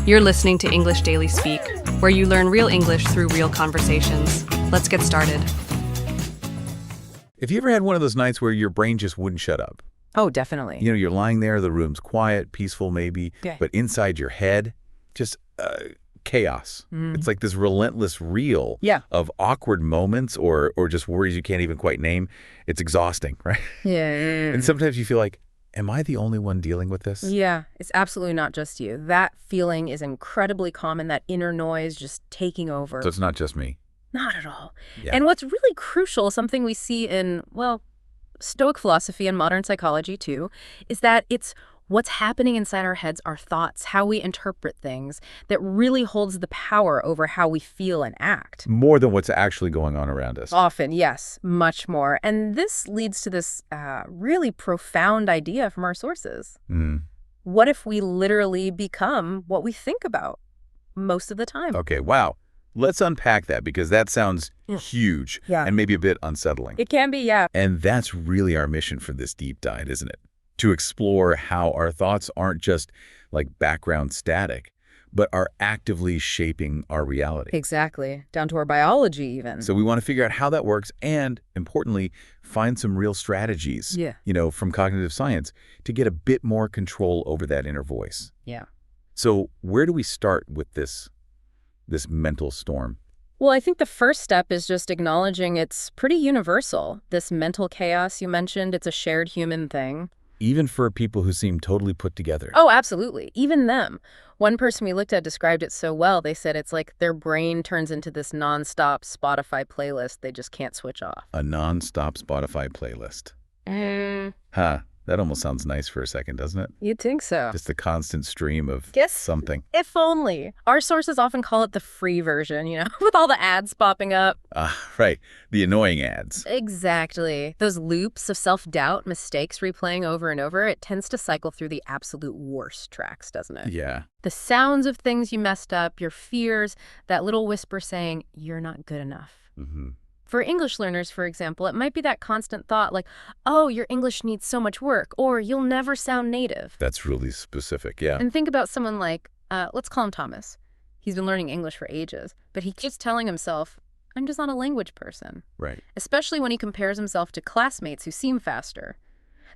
You're listening to English Daily Speak, where you learn real English through real conversations. Let's get started. If you ever had one of those nights where your brain just wouldn't shut up, Oh, definitely. you're lying there, the room's quiet, peaceful maybe, Yeah. but inside your head, just chaos. It's like this relentless reel Yeah. of awkward moments or just worries you can't even quite name. It's exhausting, right? Yeah. And sometimes you feel like, am I the only one dealing with this? Yeah, it's absolutely not just you. That feeling is incredibly common, that inner noise just taking over. So it's not just me. Not at all. Yeah. And what's really crucial, something we see in, well, Stoic philosophy and modern psychology too, is that it's what's happening inside our heads, our thoughts, how we interpret things, that really holds the power over how we feel and act. More than what's actually going on around us. Often, yes, much more. And this leads to this really profound idea from our sources. What if we literally become what we think about most of the time? Okay, wow. Let's unpack that because that sounds huge Yeah. and maybe a bit unsettling. It can be, yeah. And that's really our mission for this deep dive, isn't it? To explore how our thoughts aren't just like background static, but are actively shaping our reality. Exactly. Down to our biology, even. So we want to figure out how that works and, importantly, find some real strategies, from cognitive science to get a bit more control over that inner voice. Yeah. So where do we start with this mental storm? Well, I think the first step is just acknowledging it's pretty universal. This mental chaos you mentioned, it's a shared human thing. Even for people who seem totally put together. Oh, absolutely. Even them. One person we looked at described it so well. They said it's like their brain turns into this nonstop Spotify playlist they just can't switch off. A non-stop Spotify playlist. Huh. That almost sounds nice for a second, doesn't it? You'd think so. Just a constant stream of Guess something. If only. Our sources often call it the free version, with all the ads popping up. Right. The annoying ads. Exactly. Those loops of self-doubt, mistakes replaying over and over, it tends to cycle through the absolute worst tracks, doesn't it? Yeah. The sounds of things you messed up, your fears, that little whisper saying, you're not good enough. For English learners, for example, it might be that constant thought like, oh, your English needs so much work, or you'll never sound native. That's really specific, yeah. And think about someone like, let's call him Thomas. He's been learning English for ages, but he keeps telling himself, I'm just not a language person. Right. Especially when he compares himself to classmates who seem faster.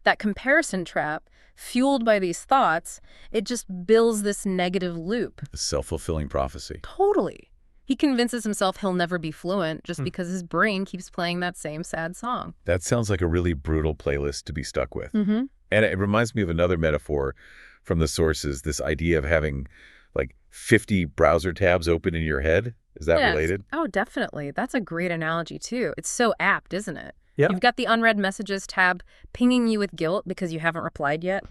That comparison trap, fueled by these thoughts, it just builds this negative loop. A self-fulfilling prophecy. Totally. He convinces himself he'll never be fluent just because his brain keeps playing that same sad song. That sounds like a really brutal playlist to be stuck with. And it reminds me of another metaphor from the sources, this idea of having like 50 browser tabs open in your head. Is that related? Oh, definitely. That's a great analogy, too. It's so apt, isn't it? Yeah. You've got the unread messages tab pinging you with guilt because you haven't replied yet.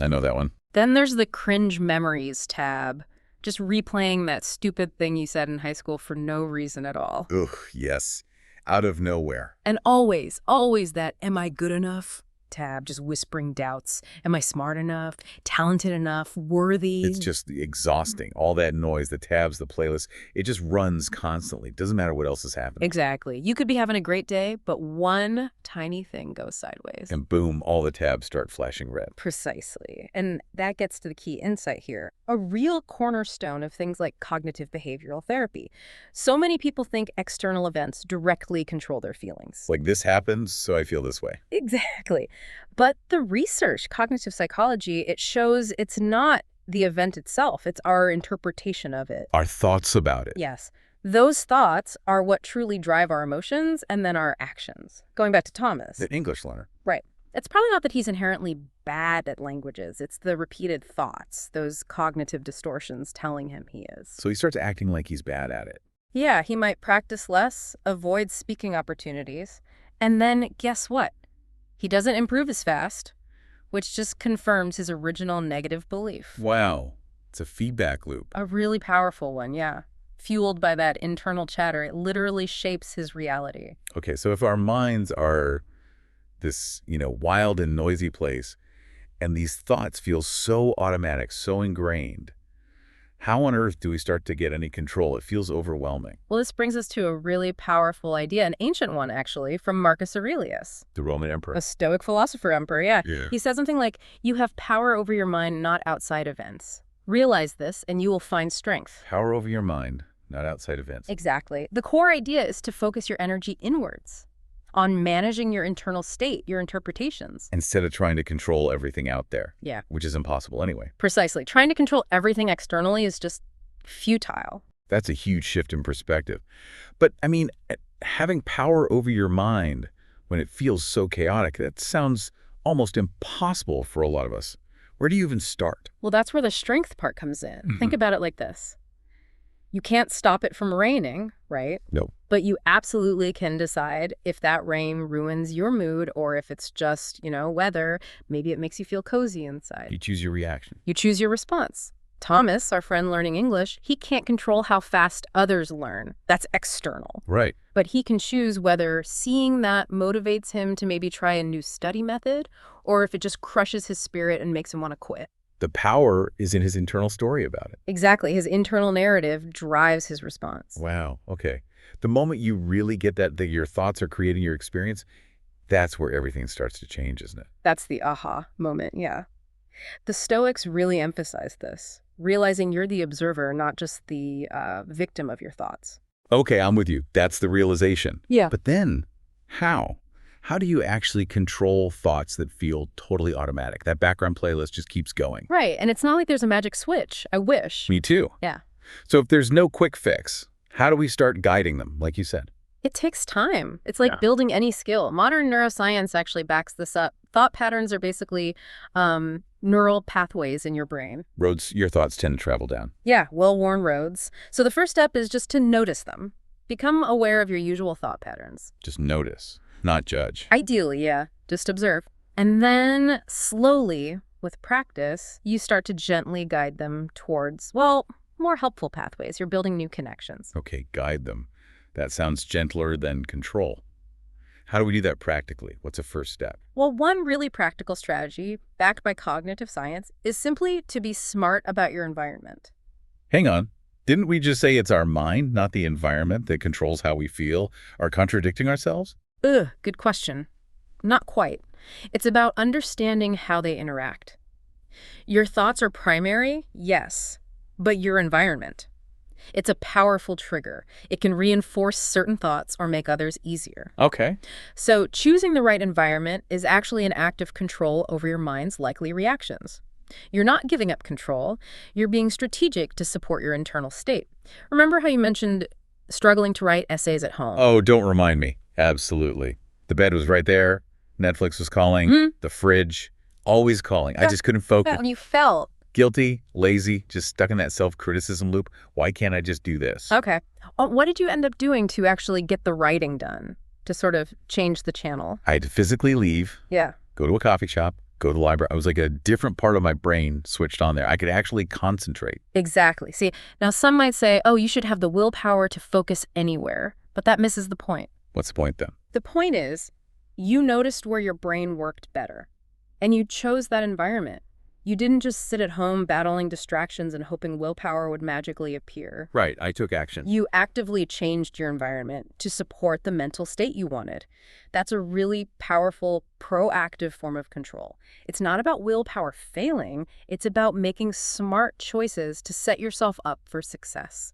I know that one. Then there's the cringe memories tab. Just replaying that stupid thing you said in high school for no reason at all. Ugh, yes. Out of nowhere. And always, always that am I good enough tab, just whispering doubts. Am I smart enough, talented enough, worthy? It's just exhausting. All that noise, the tabs, the playlist, it just runs constantly. Doesn't matter what else is happening. Exactly. You could be having a great day, but one tiny thing goes sideways. And boom, all the tabs start flashing red. Precisely. And that gets to the key insight here, a real cornerstone of things like cognitive behavioral therapy. So many people think external events directly control their feelings. Like this happens, so I feel this way. Exactly. But the research, cognitive psychology, it shows it's not the event itself. It's our interpretation of it. Our thoughts about it. Yes. Those thoughts are what truly drive our emotions and then our actions. Going back to Thomas. The English learner. Right. It's probably not that he's inherently bad at languages. It's the repeated thoughts, those cognitive distortions telling him he is. So he starts acting like he's bad at it. Yeah, he might practice less, avoid speaking opportunities, and then guess what? He doesn't improve as fast, which just confirms his original negative belief. Wow. It's a feedback loop. A really powerful one, yeah. Fueled by that internal chatter, it literally shapes his reality. Okay, so if our minds are this, wild and noisy place, and these thoughts feel so automatic, so ingrained, how on earth do we start to get any control? It feels overwhelming. Well, this brings us to a really powerful idea, an ancient one, actually, from Marcus Aurelius. The Roman emperor. A Stoic philosopher emperor, yeah. Yeah. He said something like, you have power over your mind, not outside events. Realize this, and you will find strength. Power over your mind, not outside events. Exactly. The core idea is to focus your energy inwards, on managing your internal state, your interpretations. Instead of trying to control everything out there. Yeah. Which is impossible anyway. Precisely. Trying to control everything externally is just futile. That's a huge shift in perspective. But, I mean, having power over your mind when it feels so chaotic, that sounds almost impossible for a lot of us. Where do you even start? Well, that's where the strength part comes in. Think about it like this. You can't stop it from raining, right? No. But you absolutely can decide if that rain ruins your mood or if it's just, weather. Maybe it makes you feel cozy inside. You choose your reaction. You choose your response. Thomas, our friend learning English, he can't control how fast others learn. That's external. Right. But he can choose whether seeing that motivates him to maybe try a new study method or if it just crushes his spirit and makes him want to quit. The power is in his internal story about it. Exactly. His internal narrative drives his response. Wow. Okay. The moment you really get that your thoughts are creating your experience, that's where everything starts to change, isn't it? That's the aha moment, yeah. The Stoics really emphasize this, realizing you're the observer, not just the victim of your thoughts. Okay, I'm with you. That's the realization. Yeah. But then, how? How do you actually control thoughts that feel totally automatic? That background playlist just keeps going. Right, and it's not like there's a magic switch. I wish. Me too. Yeah. So if there's no quick fix, how do we start guiding them, like you said? It takes time. It's like building any skill. Modern neuroscience actually backs this up. Thought patterns are basically neural pathways in your brain. Roads your thoughts tend to travel down. Yeah, well-worn roads. So the first step is just to notice them. Become aware of your usual thought patterns. Just notice, not judge. Ideally, yeah. Just observe. And then slowly, with practice, you start to gently guide them towards, more helpful pathways. You're building new connections. Okay, guide them. That sounds gentler than control. How do we do that practically? What's a first step? Well, one really practical strategy, backed by cognitive science, is simply to be smart about your environment. Hang on. Didn't we just say it's our mind, not the environment, that controls how we feel, are contradicting ourselves? Good question. Not quite. It's about understanding how they interact. Your thoughts are primary, yes, but your environment. It's a powerful trigger. It can reinforce certain thoughts or make others easier. Okay. So choosing the right environment is actually an act of control over your mind's likely reactions. You're not giving up control. You're being strategic to support your internal state. Remember how you mentioned struggling to write essays at home? Oh, don't remind me. Absolutely. The bed was right there. Netflix was calling. The fridge, always calling. I just couldn't focus. And you felt. Guilty, lazy, just stuck in that self-criticism loop. Why can't I just do this? Okay. What did you end up doing to actually get the writing done, to sort of change the channel? I had to physically leave, Yeah. go to a coffee shop, go to the library. I was like a different part of my brain switched on there. I could actually concentrate. Exactly. See, now some might say, you should have the willpower to focus anywhere, but that misses the point. What's the point then? The point is, you noticed where your brain worked better, and you chose that environment. You didn't just sit at home battling distractions and hoping willpower would magically appear. Right, I took action. You actively changed your environment to support the mental state you wanted. That's a really powerful, proactive form of control. It's not about willpower failing. It's about making smart choices to set yourself up for success.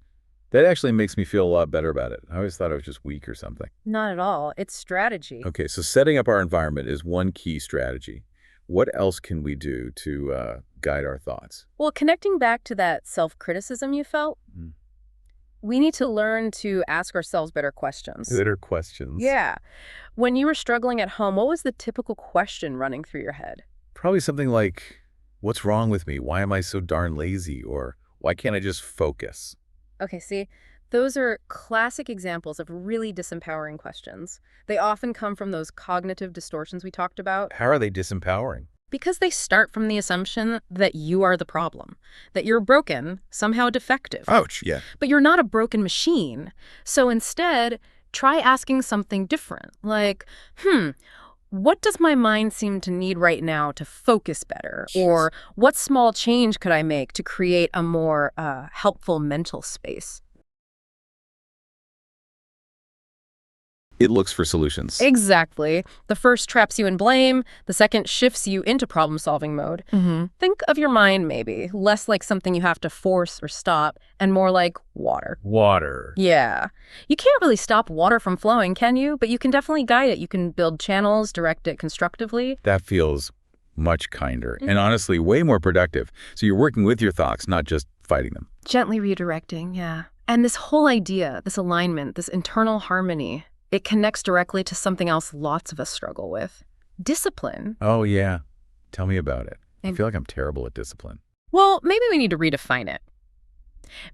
That actually makes me feel a lot better about it. I always thought I was just weak or something. Not at all. It's strategy. Okay, so setting up our environment is one key strategy. What else can we do to guide our thoughts? Well, connecting back to that self-criticism you felt, we need to learn to ask ourselves better questions. Better questions. Yeah. When you were struggling at home, what was the typical question running through your head? Probably something like, what's wrong with me? Why am I so darn lazy? Or why can't I just focus? Okay, see, those are classic examples of really disempowering questions. They often come from those cognitive distortions we talked about. How are they disempowering? Because they start from the assumption that you are the problem, that you're broken, somehow defective. Ouch, yeah. But you're not a broken machine. So instead, try asking something different, like, what does my mind seem to need right now to focus better? Or what small change could I make to create a more helpful mental space? It looks for solutions. Exactly. The first traps you in blame, the second shifts you into problem-solving mode. Think of your mind maybe less like something you have to force or stop and more like water. Water. Yeah. You can't really stop water from flowing, can you? But you can definitely guide it. You can build channels, direct it constructively. That feels much kinder and honestly way more productive. So you're working with your thoughts, not just fighting them. Gently redirecting, yeah. And this whole idea, this alignment, this internal harmony, it connects directly to something else lots of us struggle with. Discipline. Oh, yeah. Tell me about it. I feel like I'm terrible at discipline. Well, maybe we need to redefine it.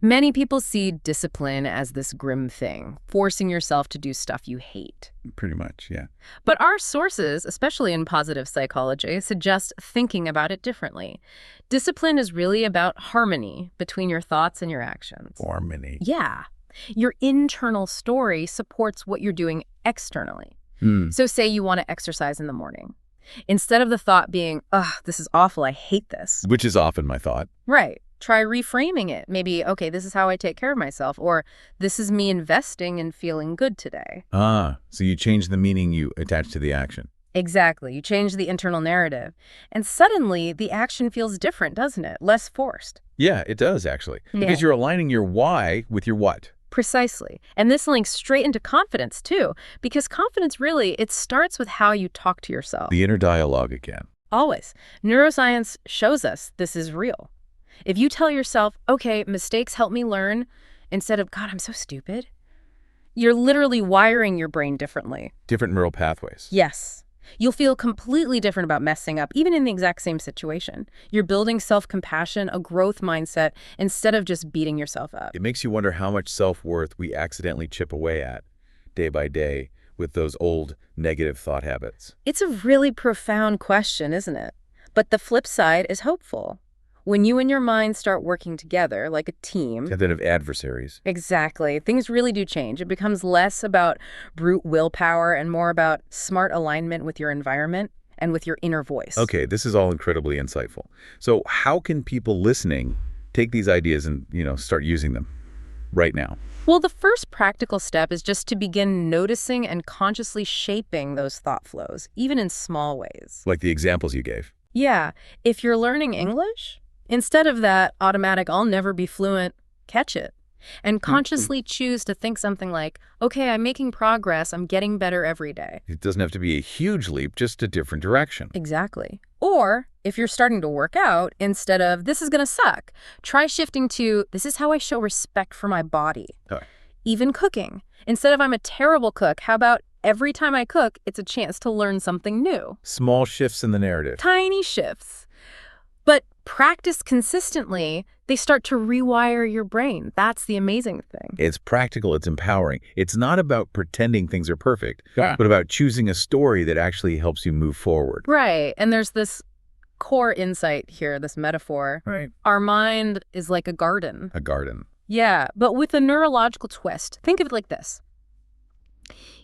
Many people see discipline as this grim thing, forcing yourself to do stuff you hate. Pretty much, yeah. But our sources, especially in positive psychology, suggest thinking about it differently. Discipline is really about harmony between your thoughts and your actions. Harmony. Yeah. Your internal story supports what you're doing externally. So say you want to exercise in the morning. Instead of the thought being, ugh, this is awful, I hate this. Which is often my thought. Right. Try reframing it. Maybe, okay, this is how I take care of myself, or this is me investing in feeling good today. Ah, so you change the meaning you attach to the action. Exactly. You change the internal narrative. And suddenly, the action feels different, doesn't it? Less forced. Yeah, it does, actually. Yeah. Because you're aligning your why with your what. Precisely. And this links straight into confidence, too, because confidence really, it starts with how you talk to yourself. The inner dialogue again. Always. Neuroscience shows us this is real. If you tell yourself, okay, mistakes help me learn, instead of, God, I'm so stupid, you're literally wiring your brain differently. Different neural pathways. Yes. You'll feel completely different about messing up, even in the exact same situation. You're building self-compassion, a growth mindset, instead of just beating yourself up. It makes you wonder how much self-worth we accidentally chip away at day by day with those old negative thought habits. It's a really profound question, isn't it? But the flip side is hopeful. When you and your mind start working together like a team... Instead of adversaries. Exactly. Things really do change. It becomes less about brute willpower and more about smart alignment with your environment and with your inner voice. Okay, this is all incredibly insightful. So how can people listening take these ideas and, start using them right now? Well, the first practical step is just to begin noticing and consciously shaping those thought flows, even in small ways. Like the examples you gave. Yeah. If you're learning English, instead of that automatic, I'll never be fluent, catch it. And consciously choose to think something like, okay, I'm making progress, I'm getting better every day. It doesn't have to be a huge leap, just a different direction. Exactly. Or if you're starting to work out, instead of, this is going to suck, try shifting to, this is how I show respect for my body. Okay. Even cooking. Instead of, I'm a terrible cook, how about every time I cook, it's a chance to learn something new? Small shifts in the narrative. Tiny shifts. But practice consistently, they start to rewire your brain. That's the amazing thing. It's practical, it's empowering. It's not about pretending things are perfect, Yeah. but about choosing a story that actually helps you move forward. Right. And there's this core insight here, this metaphor. Right. Our mind is like a garden. A garden. Yeah, but with a neurological twist. Think of it like this.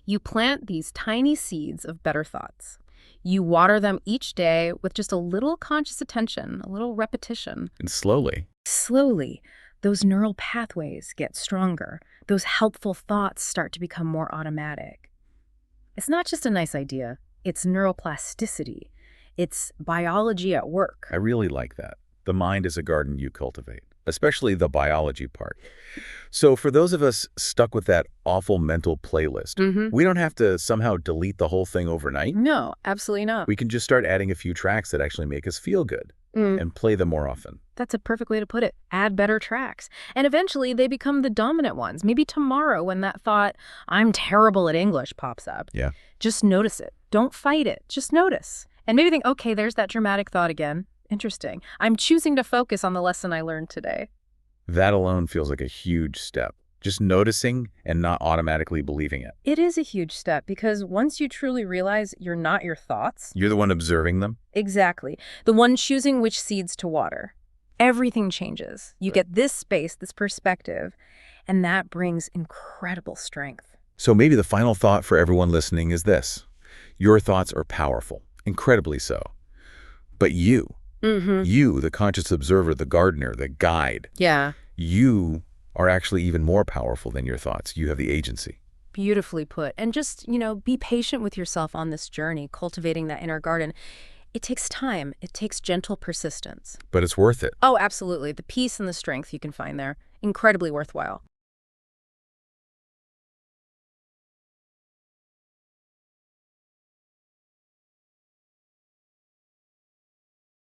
You plant these tiny seeds of better thoughts. You water them each day with just a little conscious attention, a little repetition. And slowly. Slowly, those neural pathways get stronger. Those helpful thoughts start to become more automatic. It's not just a nice idea. It's neuroplasticity. It's biology at work. I really like that. The mind is a garden you cultivate, especially the biology part. So for those of us stuck with that awful mental playlist, we don't have to somehow delete the whole thing overnight. No, absolutely not. We can just start adding a few tracks that actually make us feel good and play them more often. That's a perfect way to put it. Add better tracks. And eventually they become the dominant ones. Maybe tomorrow when that thought, I'm terrible at English, pops up. Yeah. Just notice it. Don't fight it. Just notice. And maybe think, okay, there's that dramatic thought again. Interesting. I'm choosing to focus on the lesson I learned today. That alone feels like a huge step. Just noticing and not automatically believing it. It is a huge step because once you truly realize you're not your thoughts. You're the one observing them? Exactly. The one choosing which seeds to water. Everything changes. You get this space, this perspective, and that brings incredible strength. So maybe the final thought for everyone listening is this. Your thoughts are powerful, incredibly so. But you, the conscious observer, the gardener, the guide, Yeah. you are actually even more powerful than your thoughts. You have the agency. Beautifully put. And just, be patient with yourself on this journey, cultivating that inner garden. It takes time. It takes gentle persistence. But it's worth it. Oh, absolutely. The peace and the strength you can find there, incredibly worthwhile.